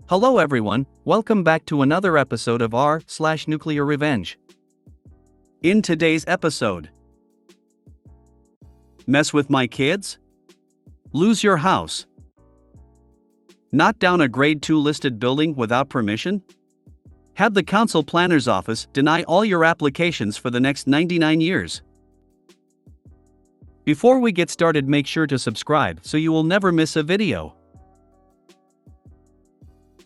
Hello everyone, welcome back to another episode of r/Nuclear Revenge. In today's episode, mess with my kids? Lose your house? Knock down a grade 2 listed building without permission? Have the council planner's office deny all your applications for the next 99 years? Before we get started, make sure to subscribe so you will never miss a video.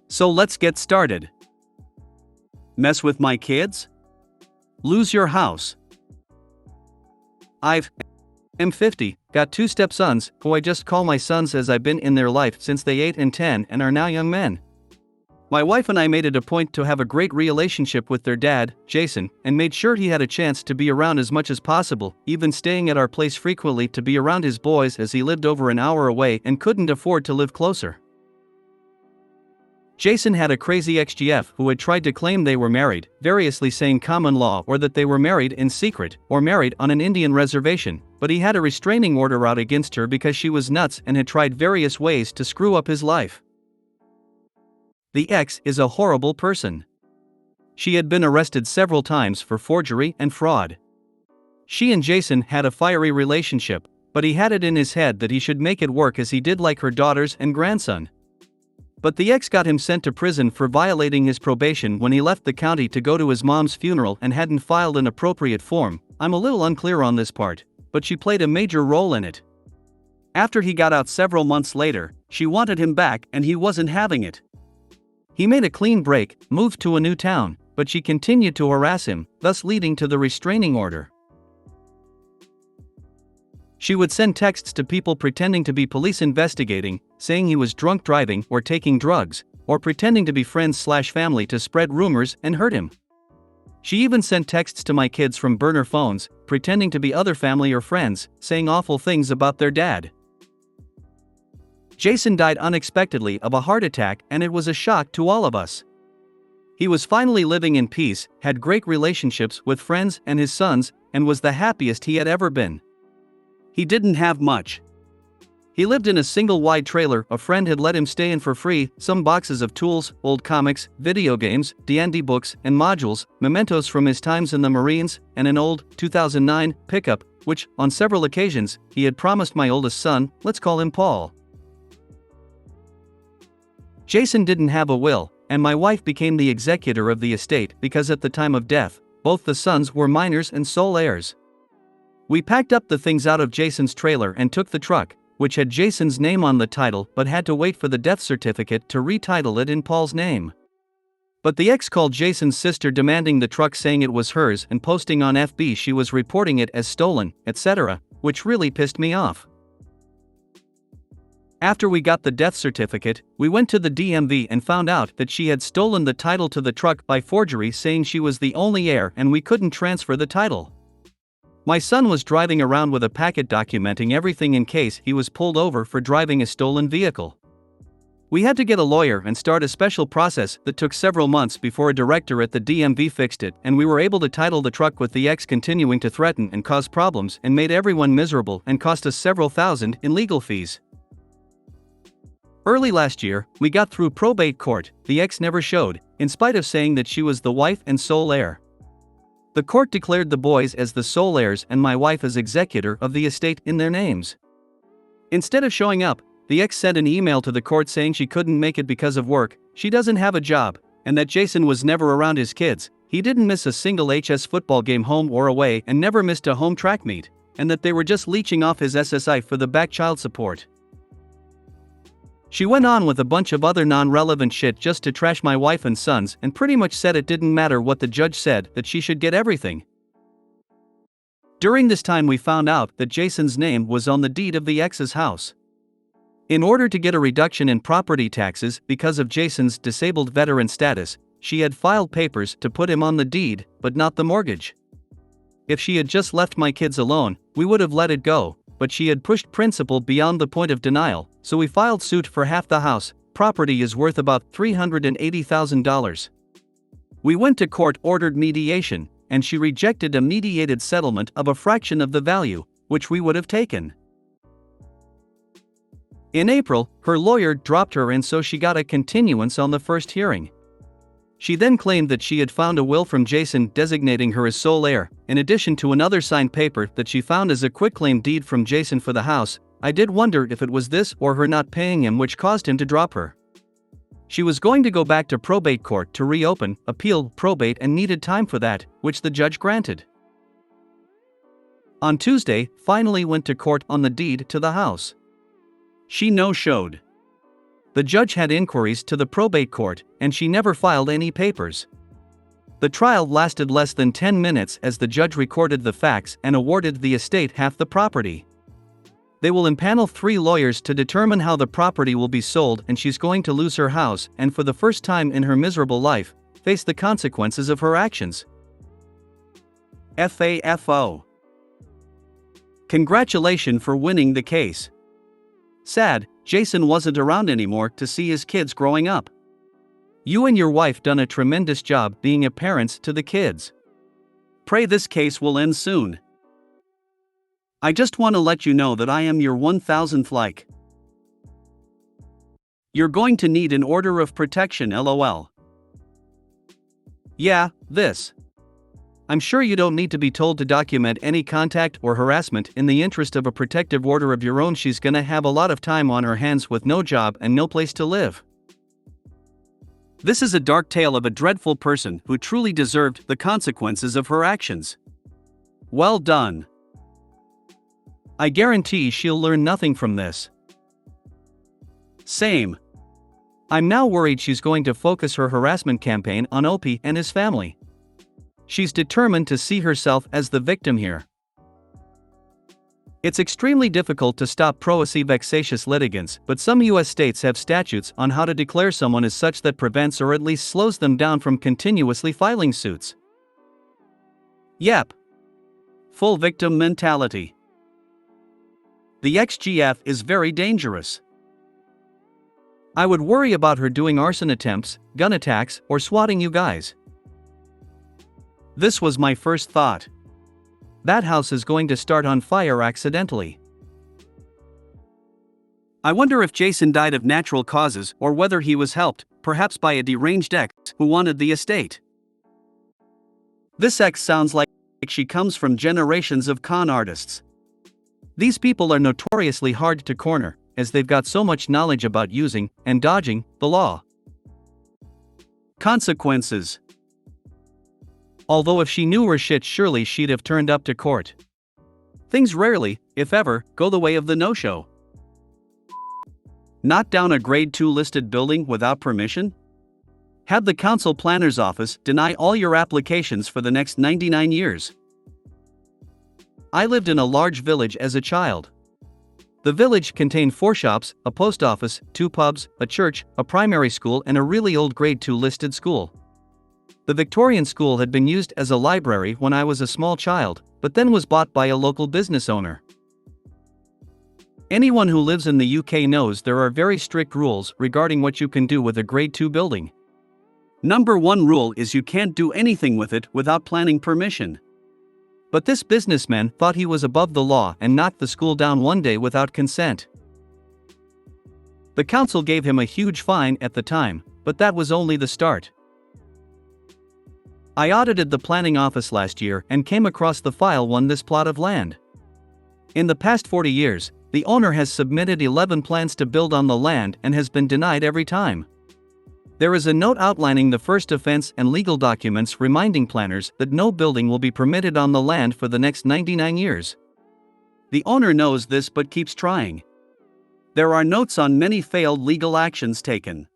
So let's get started. Mess with my kids? Lose your house? I'm 50, got 2 stepsons, who I just call my sons as I've been in their life since they 8 and 10 and are now young men. My wife and I made it a point to have a great relationship with their dad, Jason, and made sure he had a chance to be around as much as possible, even staying at our place frequently to be around his boys as he lived over an hour away and couldn't afford to live closer. Jason had a crazy ex-GF who had tried to claim they were married, variously saying common law or that they were married in secret or married on an Indian reservation, but he had a restraining order out against her because she was nuts and had tried various ways to screw up his life. The ex is a horrible person. She had been arrested several times for forgery and fraud. She and Jason had a fiery relationship, but he had it in his head that he should make it work as he did like her daughters and grandson. But the ex got him sent to prison for violating his probation when he left the county to go to his mom's funeral and hadn't filed an appropriate form. I'm a little unclear on this part, but she played a major role in it. After he got out several months later, she wanted him back and he wasn't having it. He made a clean break, moved to a new town, but she continued to harass him, thus leading to the restraining order. She would send texts to people pretending to be police investigating, saying he was drunk driving or taking drugs, or pretending to be friends/family to spread rumors and hurt him. She even sent texts to my kids from burner phones, pretending to be other family or friends, saying awful things about their dad. Jason died unexpectedly of a heart attack, and it was a shock to all of us. He was finally living in peace, had great relationships with friends and his sons, and was the happiest he had ever been. He didn't have much. He lived in a single wide trailer a friend had let him stay in for free, some boxes of tools, old comics, video games, D&D books and modules, mementos from his times in the Marines, and an old 2009 pickup, which, on several occasions, he had promised my oldest son, let's call him Paul. Jason didn't have a will, and my wife became the executor of the estate because at the time of death, both the sons were minors and sole heirs. We packed up the things out of Jason's trailer and took the truck, which had Jason's name on the title but had to wait for the death certificate to retitle it in Paul's name. But the ex called Jason's sister demanding the truck, saying it was hers and posting on FB she was reporting it as stolen, etc., which really pissed me off. After we got the death certificate, we went to the DMV and found out that she had stolen the title to the truck by forgery, saying she was the only heir and we couldn't transfer the title. My son was driving around with a packet documenting everything in case he was pulled over for driving a stolen vehicle. We had to get a lawyer and start a special process that took several months before a director at the DMV fixed it, and we were able to title the truck with the ex continuing to threaten and cause problems and made everyone miserable and cost us several thousand in legal fees. Early last year, we got through probate court. The ex never showed, in spite of saying that she was the wife and sole heir. The court declared the boys as the sole heirs and my wife as executor of the estate in their names. Instead of showing up, the ex sent an email to the court saying she couldn't make it because of work, she doesn't have a job, and that Jason was never around his kids. He didn't miss a single HS football game home or away and never missed a home track meet, and that they were just leeching off his SSI for the back child support. She went on with a bunch of other non-relevant shit just to trash my wife and sons, and pretty much said it didn't matter what the judge said, that she should get everything. During this time we found out that Jason's name was on the deed of the ex's house. In order to get a reduction in property taxes because of Jason's disabled veteran status, she had filed papers to put him on the deed, but not the mortgage. If she had just left my kids alone, we would have let it go, but she had pushed principal beyond the point of denial, so we filed suit for half the house. Property is worth about $380,000. We went to court-ordered mediation, and she rejected a mediated settlement of a fraction of the value, which we would have taken. In April, her lawyer dropped her and so she got a continuance on the first hearing. She then claimed that she had found a will from Jason designating her as sole heir, in addition to another signed paper that she found as a quitclaim deed from Jason for the house. I did wonder if it was this or her not paying him which caused him to drop her. She was going to go back to probate court to reopen, appeal probate and needed time for that, which the judge granted. On Tuesday, finally went to court on the deed to the house. She no-showed. The judge had inquiries to the probate court, and she never filed any papers. The trial lasted less than 10 minutes as the judge recorded the facts and awarded the estate half the property. They will impanel 3 lawyers to determine how the property will be sold, and she's going to lose her house and for the first time in her miserable life, face the consequences of her actions. FAFO. Congratulations for winning the case. Sad, Jason wasn't around anymore to see his kids growing up. You and your wife done a tremendous job being a parents to the kids. Pray this case will end soon. I just want to let you know that I am your 1000th like. You're going to need an order of protection LOL. Yeah, this. I'm sure you don't need to be told to document any contact or harassment in the interest of a protective order of your own. She's gonna have a lot of time on her hands with no job and no place to live. This is a dark tale of a dreadful person who truly deserved the consequences of her actions. Well done. I guarantee she'll learn nothing from this. Same. I'm now worried she's going to focus her harassment campaign on Opie and his family. She's determined to see herself as the victim here. It's extremely difficult to stop pro-AC vexatious litigants, but some US states have statutes on how to declare someone as such that prevents or at least slows them down from continuously filing suits. Yep. Full victim mentality. The XGF is very dangerous. I would worry about her doing arson attempts, gun attacks, or swatting you guys. This was my first thought. That house is going to start on fire accidentally. I wonder if Jason died of natural causes or whether he was helped, perhaps by a deranged ex who wanted the estate. This ex sounds like she comes from generations of con artists. These people are notoriously hard to corner, as they've got so much knowledge about using and dodging the law. Consequences. Although if she knew her shit, surely she'd have turned up to court. Things rarely, if ever, go the way of the no-show. Knock down a grade 2 listed building without permission? Have the council planner's office deny all your applications for the next 99 years. I lived in a large village as a child. The village contained 4 shops, a post office, 2 pubs, a church, a primary school and a really old grade 2 listed school. The Victorian school had been used as a library when I was a small child, but then was bought by a local business owner. Anyone who lives in the UK knows there are very strict rules regarding what you can do with a grade 2 building. Number 1 rule is you can't do anything with it without planning permission. But this businessman thought he was above the law and knocked the school down one day without consent. The council gave him a huge fine at the time, but that was only the start. I audited the planning office last year and came across the file on this plot of land. In the past 40 years, the owner has submitted 11 plans to build on the land and has been denied every time. There is a note outlining the first offense and legal documents reminding planners that no building will be permitted on the land for the next 99 years. The owner knows this but keeps trying. There are notes on many failed legal actions taken.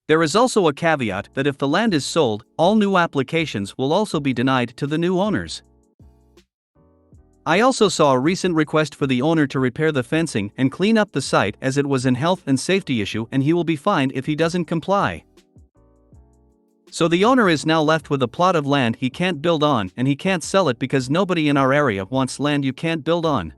There is also a caveat that if the land is sold, all new applications will also be denied to the new owners. I also saw a recent request for the owner to repair the fencing and clean up the site as it was an health and safety issue and he will be fined if he doesn't comply. So the owner is now left with a plot of land he can't build on and he can't sell it because nobody in our area wants land you can't build on.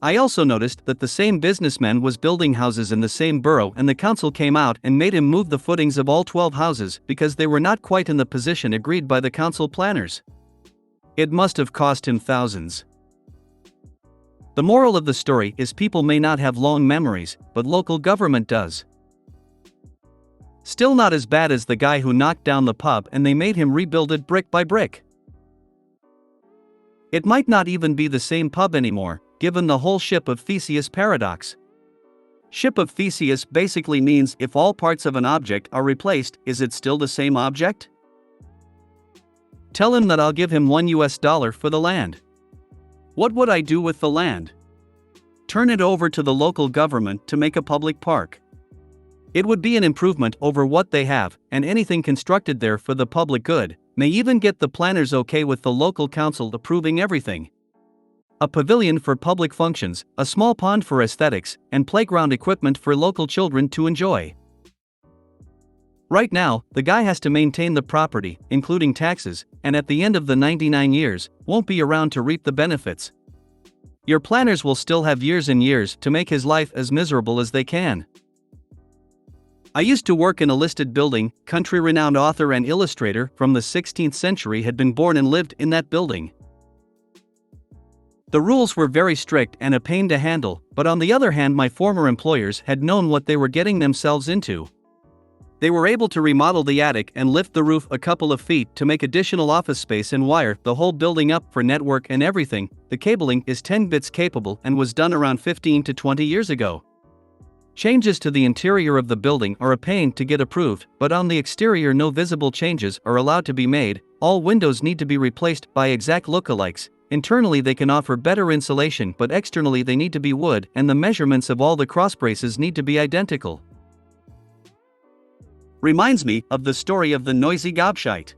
I also noticed that the same businessman was building houses in the same borough and the council came out and made him move the footings of all 12 houses because they were not quite in the position agreed by the council planners. It must have cost him thousands. The moral of the story is people may not have long memories, but local government does. Still not as bad as the guy who knocked down the pub and they made him rebuild it brick by brick. It might not even be the same pub anymore, given the whole Ship of Theseus paradox. Ship of Theseus basically means if all parts of an object are replaced, is it still the same object? Tell him that I'll give him $1 for the land. What would I do with the land? Turn it over to the local government to make a public park. It would be an improvement over what they have, and anything constructed there for the public good, may even get the planners okay with the local council approving everything. A pavilion for public functions, a small pond for aesthetics, and playground equipment for local children to enjoy. Right now, the guy has to maintain the property, including taxes, and at the end of the 99 years, won't be around to reap the benefits. Your planners will still have years and years to make his life as miserable as they can. I used to work in a listed building. Country-renowned author and illustrator from the 16th century had been born and lived in that building. The rules were very strict and a pain to handle, but on the other hand my former employers had known what they were getting themselves into. They were able to remodel the attic and lift the roof a couple of feet to make additional office space and wire the whole building up for network and everything. The cabling is 10 bits capable and was done around 15 to 20 years ago. Changes to the interior of the building are a pain to get approved, but on the exterior no visible changes are allowed to be made. All windows need to be replaced by exact lookalikes. Internally they can offer better insulation, but externally they need to be wood, and the measurements of all the crossbraces need to be identical. Reminds me of the story of the noisy gobshite.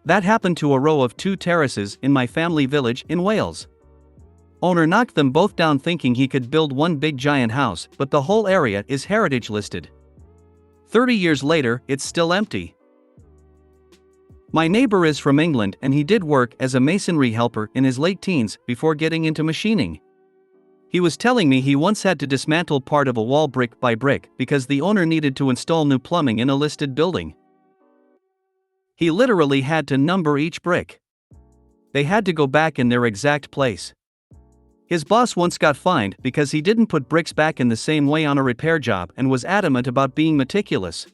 That happened to a row of 2 terraces in my family village in Wales. Owner knocked them both down thinking he could build one big giant house, but the whole area is heritage listed. 30 years later, it's still empty. My neighbor is from England and he did work as a masonry helper in his late teens before getting into machining. He was telling me he once had to dismantle part of a wall brick by brick because the owner needed to install new plumbing in a listed building. He literally had to number each brick. They had to go back in their exact place. His boss once got fined because he didn't put bricks back in the same way on a repair job and was adamant about being meticulous.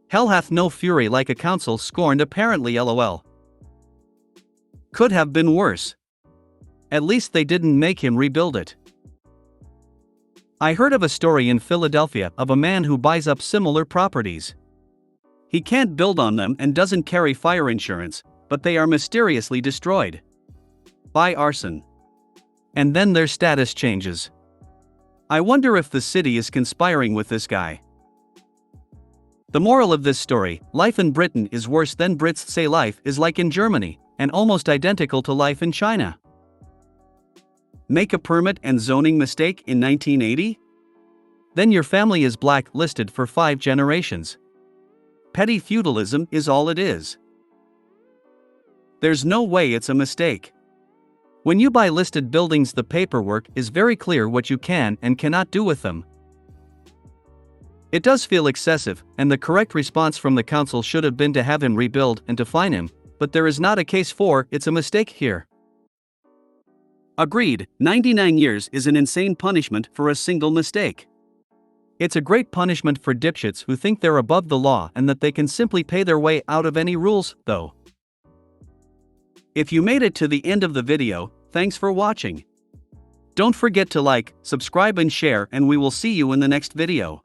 Hell hath no fury like a council scorned apparently lol. Could have been worse. At least they didn't make him rebuild it. I heard of a story in Philadelphia of a man who buys up similar properties. He can't build on them and doesn't carry fire insurance, but they are mysteriously destroyed by arson. And then their status changes. I wonder if the city is conspiring with this guy. The moral of this story: life in Britain is worse than Brits say life is like in Germany, and almost identical to life in China. Make a permit and zoning mistake in 1980? Then your family is blacklisted for 5 generations. Petty feudalism is all it is. There's no way it's a mistake. When you buy listed buildings, the paperwork is very clear what you can and cannot do with them. It does feel excessive, and the correct response from the council should have been to have him rebuild and to fine him, but there is not a case for it's a mistake here. Agreed, 99 years is an insane punishment for a single mistake. It's a great punishment for dipshits who think they're above the law and that they can simply pay their way out of any rules, though. If you made it to the end of the video, thanks for watching. Don't forget to like, subscribe and share, and we will see you in the next video.